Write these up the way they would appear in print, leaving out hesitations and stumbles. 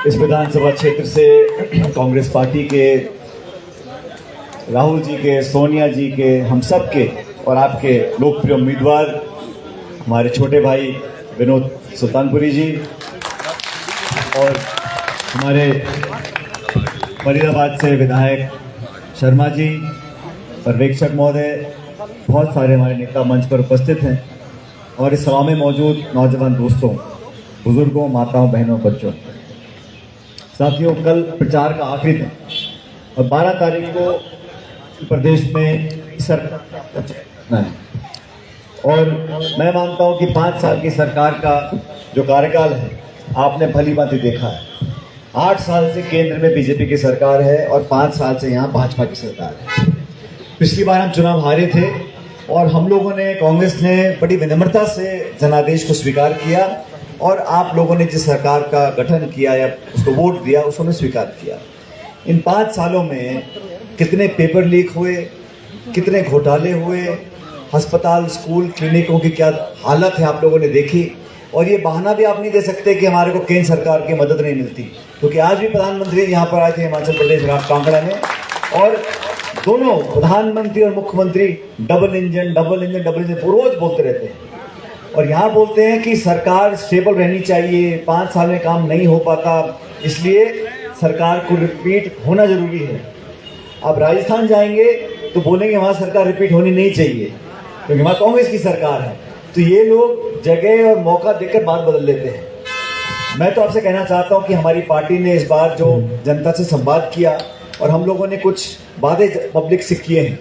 इस विधानसभा क्षेत्र से कांग्रेस पार्टी के राहुल जी के, सोनिया जी के, हम सब के और आपके लोकप्रिय उम्मीदवार हमारे छोटे भाई विनोद सुल्तानपुरी जी और हमारे फरीदाबाद से विधायक शर्मा जी, पर्यवेक्षक महोदय, बहुत सारे हमारे नेता मंच पर उपस्थित हैं और इस सभा में मौजूद नौजवान दोस्तों, बुजुर्गों, माताओं, बहनों, बच्चों, साथियों, कल प्रचार का आखिरी दिन और 12 तारीख को प्रदेश में सरकार और मैं मानता हूं कि 5 साल की सरकार का जो कार्यकाल है आपने भली भांति देखा है। 8 साल से केंद्र में बीजेपी की सरकार है और 5 साल से यहाँ भाजपा की सरकार है। पिछली बार हम चुनाव हारे थे और हम लोगों ने, कांग्रेस ने बड़ी विनम्रता से जनादेश को स्वीकार किया और आप लोगों ने जिस सरकार का गठन किया या उसको वोट दिया उसने स्वीकार किया। इन 5 सालों में कितने पेपर लीक हुए, कितने घोटाले हुए, अस्पताल, स्कूल, क्लिनिकों की क्या हालत है आप लोगों ने देखी। और ये बहाना भी आप नहीं दे सकते कि हमारे को केंद्र सरकार की मदद नहीं मिलती, क्योंकि आज भी प्रधानमंत्री यहाँ पर आए थे हिमाचल प्रदेश कांगड़ा में और दोनों प्रधानमंत्री और मुख्यमंत्री डबल इंजन रोज बोलते रहते हैं और यहाँ बोलते हैं कि सरकार स्टेबल रहनी चाहिए, 5 साल में काम नहीं हो पाता, इसलिए सरकार को रिपीट होना जरूरी है। अब राजस्थान जाएंगे तो बोलेंगे वहाँ सरकार रिपीट होनी नहीं चाहिए क्योंकि वहाँ कांग्रेस की सरकार है। तो ये लोग जगह और मौका देकर बात बदल लेते हैं। मैं तो आपसे कहना चाहता हूँ कि हमारी पार्टी ने इस बार जो जनता से संवाद किया और हम लोगों ने कुछ वादे पब्लिक से किए हैं।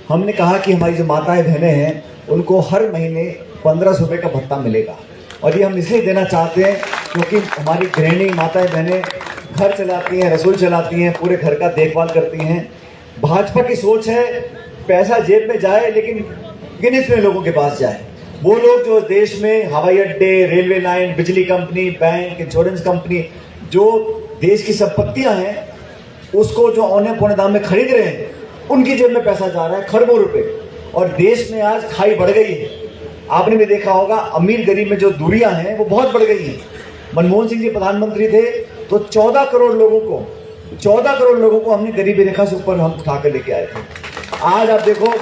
हमने कहा कि हमारी जो माताएं बहनें हैं उनको हर महीने 1500 रुपये का भत्ता मिलेगा और ये हम इसलिए देना चाहते हैं क्योंकि हमारी गृहिणी माताएं बहनें घर चलाती हैं, रसोई चलाती हैं, पूरे घर का देखभाल करती हैं। भाजपा की सोच है पैसा जेब में जाए लेकिन गिने चुने लोगों के पास जाए। वो लोग जो देश में हवाई अड्डे, रेलवे लाइन, बिजली कंपनी, बैंक, इंश्योरेंस कंपनी, जो देश की संपत्तियां हैं उसको जो औने पौने दाम में खरीद रहे हैं, उनकी जेब में पैसा जा रहा है खरबों रुपए। और देश में आज खाई बढ़ गई है। आपने भी देखा होगा अमीर गरीब में जो दूरियां हैं वो बहुत बढ़ गई हैं। मनमोहन सिंह जी प्रधानमंत्री थे तो 14 करोड़ लोगों को हमने गरीबी रेखा से ऊपर हम उठा कर लेके आए थे। आज आप देखो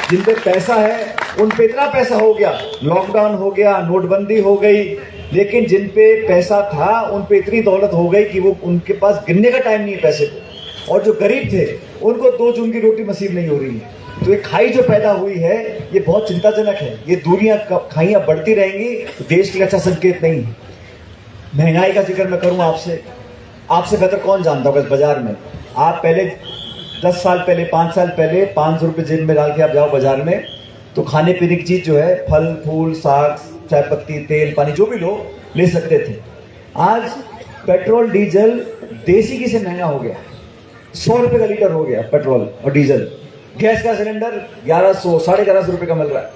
जिन पे पैसा है उन पे इतना पैसा हो गया, लॉकडाउन हो गया, नोटबंदी हो गई, लेकिन जिन पे पैसा था उन पे इतनी दौलत हो गई कि वो उनके पास गिनने का टाइम नहीं है पैसे को। और जो गरीब थे उनको 2 जून की रोटी नसीब नहीं हो रही है। तो ये खाई जो पैदा हुई है ये बहुत चिंताजनक है। ये दूरियां, खाइयां बढ़ती रहेंगी तो देश के लिए अच्छा संकेत नहीं है। महंगाई का जिक्र मैं करूं आपसे बेहतर कौन जानता होगा इस बाजार में। आप पहले 10 साल पहले, 5 साल पहले 500 रुपये जेब में डाल के आप जाओ बाजार में तो खाने पीने की चीज जो है, फल फूल, साग, चाय पत्ती, तेल, पानी, जो भी लो ले सकते थे। आज पेट्रोल डीजल देसी घी से महंगा हो गया, 100 रुपये का लीटर हो गया पेट्रोल और डीजल। गैस का सिलेंडर 1100, 1150 रुपये का मिल रहा है।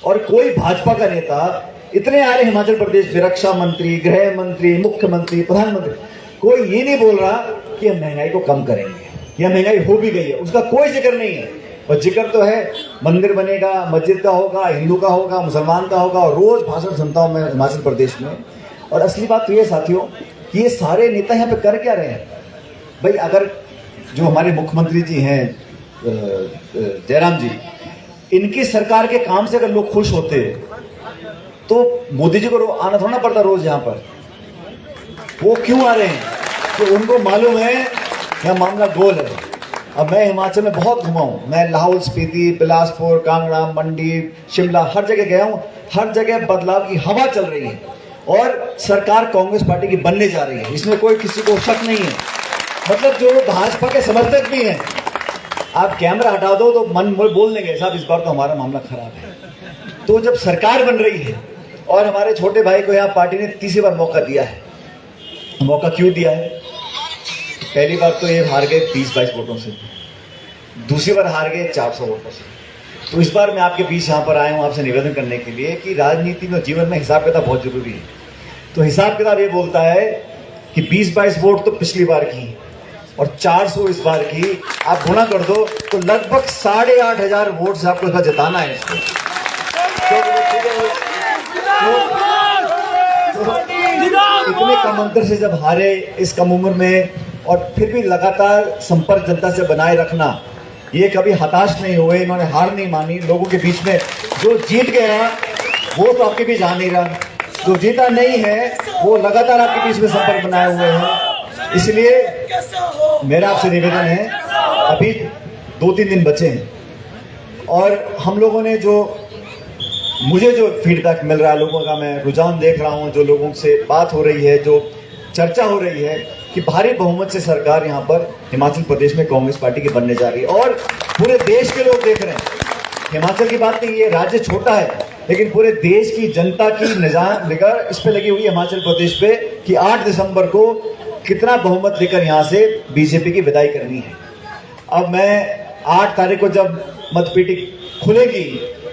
और कोई भाजपा का नेता, इतने आ रहे हिमाचल प्रदेश में, रक्षा मंत्री, गृह मंत्री, मुख्यमंत्री, प्रधानमंत्री, कोई ये नहीं बोल रहा कि हम महंगाई को कम करेंगे या महंगाई हो भी गई है, उसका कोई जिक्र नहीं है। और जिक्र तो है मंदिर बनेगा, मस्जिद का होगा, हिंदू का होगा, मुसलमान का होगा, और रोज भाषण सुनता हूं मैं हिमाचल प्रदेश में। और असली बात तो ये साथियों कि ये सारे नेता यहाँ पे कर क्या रहे हैं भाई। अगर जो हमारे मुख्यमंत्री जी हैं जयराम जी, इनकी सरकार के काम से अगर लोग खुश होते तो मोदी जी को आना थोड़ा पड़ता रोज यहाँ पर। वो क्यों आ रहे हैं? तो उनको मालूम है यह मामला गोल है। अब मैं हिमाचल में बहुत घुमा हूँ, मैं लाहौल स्पीति, बिलासपुर, कांगड़ा, मंडी, शिमला, हर जगह गया हूँ। हर जगह बदलाव की हवा चल रही है और सरकार कांग्रेस पार्टी की बनने जा रही है, इसमें कोई किसी को शक नहीं है। मतलब जो भाजपा के समर्थक भी हैं, आप कैमरा हटा दो तो मन बोल देंगे साहब इस बार तो हमारा मामला खराब है। तो जब सरकार बन रही है और हमारे छोटे भाई को यहाँ पार्टी ने तीसरी बार मौका दिया है। मौका क्यों दिया है? पहली बार तो ये हार गए 20-22 वोटों से, दूसरी बार हार गए 400 वोटों से। तो इस बार मैं आपके बीच यहाँ पर आया हूँ आपसे निवेदन करने के लिए कि राजनीति में, जीवन में हिसाब किताब बहुत जरूरी है। तो हिसाब किताब ये बोलता है कि 20-22 वोट तो पिछली बार की और 400 इस बार की, आप गुणा कर दो तो लगभग 8,500 वोट से आपको इसका जिताना है इसको। तो इतने कम अंतर से जब हारे इस कम उम्र में, और फिर भी लगातार संपर्क जनता से बनाए रखना, ये कभी हताश नहीं हुए, इन्होंने हार नहीं मानी। लोगों के बीच में जो जीत गया वो तो आपके बीच आ नहीं रहा, जो जीता नहीं है वो लगातार आपके बीच में संपर्क बनाए हुए हैं। इसलिए मेरा आपसे निवेदन है, अभी 2-3 दिन बचे हैं और हम लोगों ने मुझे जो फीडबैक मिल रहा है लोगों का, मैं रुझान देख रहा हूँ, जो लोगों से बात हो रही है, जो चर्चा हो रही है कि भारी बहुमत से सरकार यहाँ पर हिमाचल प्रदेश में कांग्रेस पार्टी की बनने जा रही है और पूरे देश के लोग देख रहे हैं। हिमाचल की बात नहीं, ये राज्य छोटा है लेकिन पूरे देश की जनता की निगाह इस पे लगी हुई है हिमाचल प्रदेश पे कि 8 दिसंबर को कितना बहुमत लेकर यहाँ से बीजेपी की विदाई करनी है। अब मैं 8 तारीख को जब मतपेटी खुलेगी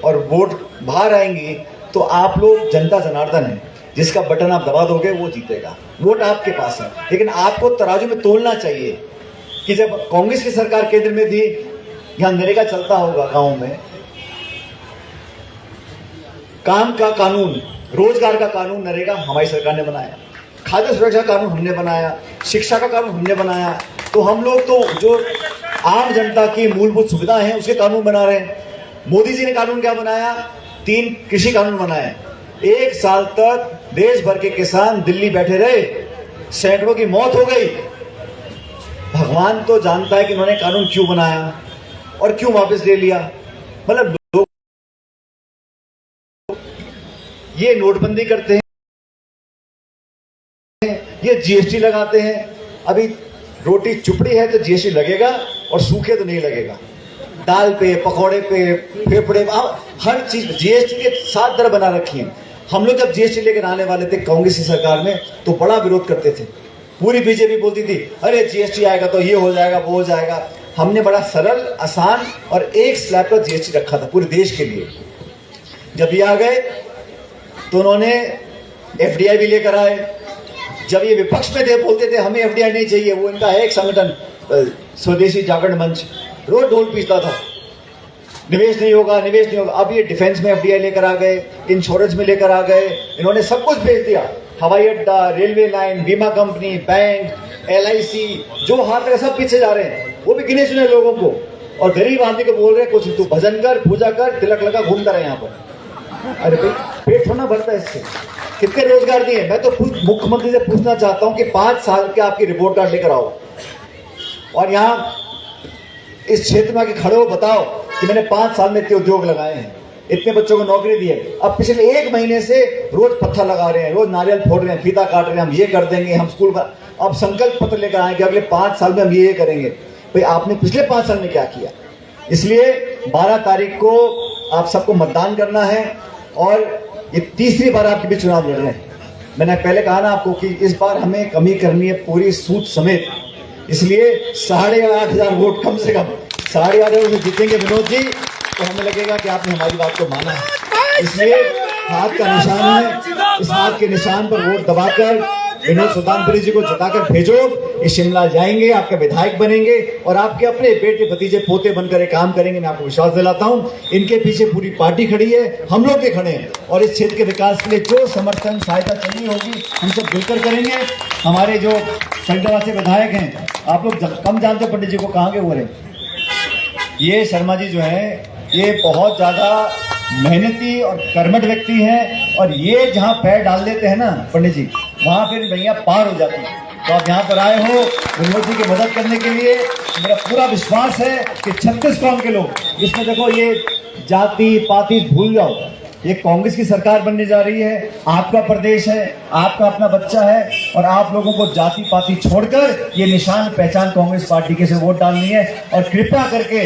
और वोट बाहर आएंगी तो आप लोग जनता जनार्दन है, जिसका बटन आप दबा दोगे वो जीतेगा। वोट आपके पास है, लेकिन आपको तराजू में तोलना चाहिए कि जब कांग्रेस की सरकार केंद्र में थी, यहाँ नरेगा चलता होगा गांव में, काम का कानून, रोजगार का कानून नरेगा हमारी सरकार ने बनाया, खाद्य सुरक्षा कानून हमने बनाया, शिक्षा का कानून हमने बनाया। तो हम लोग तो जो आम जनता की मूलभूत सुविधा है उसके कानून बना रहे हैं। मोदी जी ने कानून क्या बनाया? 3 कृषि कानून बनाए। 1 साल तक देश भर के किसान दिल्ली बैठे रहे, सैकड़ों की मौत हो गई। भगवान तो जानता है कि उन्होंने कानून क्यों बनाया और क्यों वापस ले लिया। मतलब लोग ये नोटबंदी करते हैं, ये जीएसटी लगाते हैं। अभी रोटी चुपड़ी है तो जीएसटी लगेगा और सूखे तो नहीं लगेगा। दाल पे, पकौड़े पे, फेफड़े, हर चीज जीएसटी के 7 दर बना रखी है। हम लोग जब जीएसटी लेकर आने वाले थे कांग्रेस की सरकार में तो बड़ा विरोध करते थे। पूरी बीजेपी बोलती थी अरे जीएसटी आएगा तो ये हो जाएगा वो हो जाएगा। हमने बड़ा सरल, आसान और एक स्लैब पर जीएसटी रखा था पूरे देश के लिए। जब ये आ गए तो उन्होंने एफडीआई भी लेकर आए। जब ये विपक्ष में थे बोलते थे हमें एफडीआई नहीं चाहिए, वो इनका है एक संगठन स्वदेशी जागरण मंच, रोज ढोल पीसता था निवेश नहीं होगा, निवेश नहीं होगा। अब ये डिफेंस में एफडीआई लेकर आ गए, इंश्योरेंस में लेकर आ गए, इन्होंने सब कुछ भेज दिया। हवाई अड्डा, रेलवे लाइन, बीमा कंपनी, बैंक, LIC, जो हाथ लगा सब पीछे जा रहे हैं, वो भी गिने चुने लोगों को। और गरीब आदमी को बोल रहे हैं कुछ तू भजन कर, पूजा कर, तिलक लगा, घूमता रहे यहाँ पर। अरे भाई पेट थोड़ा भरता है इससे। कितने रोजगार दिए? मैं तो मुख्यमंत्री से पूछना चाहता हूँ कि 5 साल के आपकी रिपोर्ट कार्ड लेकर आओ और यहाँ इस क्षेत्र में आके खड़े हो बताओ कि मैंने 5 साल में इतने उद्योग लगाए हैं, इतने बच्चों को नौकरी दी है। अब पिछले 1 महीने से रोज पत्थर लगा रहे हैं, रोज नारियल फोड़ रहे हैं, फीता काट रहे हैं, हम ये कर देंगे, हम स्कूल का। अब संकल्प पत्र लेकर आए कि अगले 5 साल में हम ये करेंगे। भाई आपने पिछले 5 साल में क्या किया? इसलिए 12 तारीख को आप सबको मतदान करना है और ये तीसरी बार आपके बीच चुनाव लड़ रहे हैं। मैंने पहले कहा ना आपको कि इस बार हमें कमी करनी है पूरी सूद समेत, इसलिए 8,500 वोट कम से कम 8,500 में जीतेंगे विनोद जी, तो हमें लगेगा कि आपने हमारी बात को माना है। इसलिए हाथ का निशान है, इस हाथ के निशान पर वोट दबाकर विनोद सुल्तानपुरी जी को जिताकर भेजो। ये शिमला जाएंगे, आपके विधायक बनेंगे और आपके अपने बेटे भतीजे पोते बनकर एक काम करेंगे। मैं आपको विश्वास दिलाता हूँ, इनके पीछे पूरी पार्टी खड़ी है, हम लोग भी खड़े हैं और इस क्षेत्र के विकास के लिए जो समर्थन सहायता चाहिए होगी हम सब मिलकर करेंगे। हमारे जो संगवासी विधायक हैं, आप लोग कम जानते हो पंडित जी को, कहाँ के हो रहे? ये शर्मा जी जो है ये बहुत ज्यादा मेहनती और कर्मठ व्यक्ति हैं और ये जहाँ पैर डाल देते हैं ना पंडित जी, वहाँ फिर भैया पार हो जाती है। तो आप यहाँ पर आए हो विनोद जी की मदद करने के लिए। मेरा पूरा विश्वास है कि 36 कौम के लोग, इसमें देखो ये जाति पाति भूल जाओ, ये कांग्रेस की सरकार बनने जा रही है, आपका प्रदेश है, आपका अपना बच्चा है और आप लोगों को जाति पाति छोड़कर ये निशान पहचान कांग्रेस पार्टी के से वोट डालनी है। और कृपया करके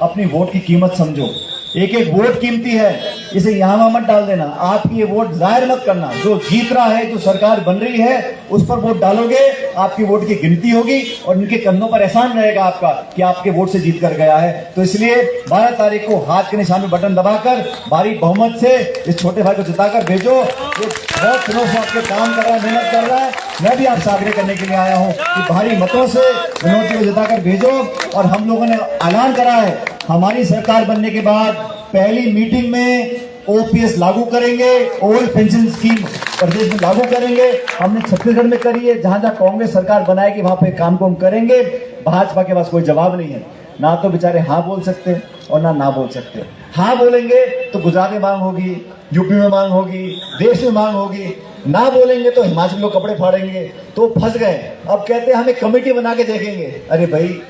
अपनी वोट की कीमत समझो, एक एक वोट कीमती है, इसे यहाँ मत डाल देना। आपकी ये वोट जाहिर मत करना, जो जीत रहा है, जो सरकार बन रही है उस पर वोट डालोगे, आपकी वोट की गिनती होगी और इनके कंधों पर एहसान रहेगा आपका कि आपके वोट से जीत कर गया है। तो इसलिए 12 तारीख को हाथ के निशान में बटन दबाकर भारी बहुमत से इस छोटे भाई को जिताकर भेजो। ये बहुत दिनों से आपके काम कर रहा है, मेहनत कर रहा है, मैं भी आपसे आग्रह करने के लिए आया हूँ कि भारी मतों से विनोद जी को जिताकर भेजो। और हम लोगों ने ऐलान करा है हमारी सरकार बनने के बाद पहली मीटिंग में ओपीएस लागू करेंगे, ओल्ड पेंशन स्कीम प्रदेश में लागू करेंगे। हमने छत्तीसगढ़ में करी है, जहां जहां कांग्रेस सरकार बनाएगी वहां पे काम को हम करेंगे। भाजपा के पास कोई जवाब नहीं है, ना तो बेचारे हाँ बोल सकते और ना बोल सकते। हाँ बोलेंगे तो गुजरात में मांग होगी, यूपी में मांग होगी, देश में मांग होगी। ना बोलेंगे तो हिमाचल लोग कपड़े फाड़ेंगे, तो फंस गए। अब कहते हैं हमें कमेटी बना के देखेंगे। अरे भाई,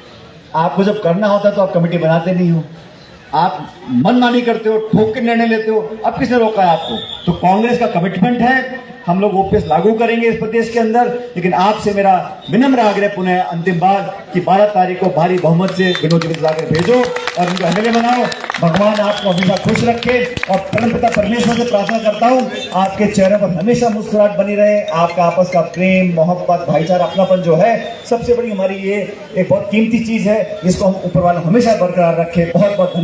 आपको जब करना होता है तो आप कमेटी बनाते नहीं हो, आप मनमानी करते हो, ठोक के निर्णय लेते हो। अब किसने रोका है आपको? तो कांग्रेस का कमिटमेंट है, हम लोग ओपीएस लागू करेंगे इस प्रदेश के अंदर। लेकिन आपसे मेरा विनम्र आग्रह पुनः अंतिम बार कि 12 तारीख को भारी बहुमत से विनोद जी को लाकर भेजो और उनको एमएलए बनाओ। भगवान आपको हमेशा खुश रखे और परमपिता परमेश्वर से प्रार्थना करता हूँ आपके चेहरे पर हमेशा मुस्कुराहट बनी रहे। आपका आपस का प्रेम, मोहब्बत, भाईचारा, अपनापन जो है सबसे बड़ी हमारी ये एक बहुत कीमती चीज है, जिसको हम ऊपर वाला हमेशा बरकरार रखे। बहुत बहुत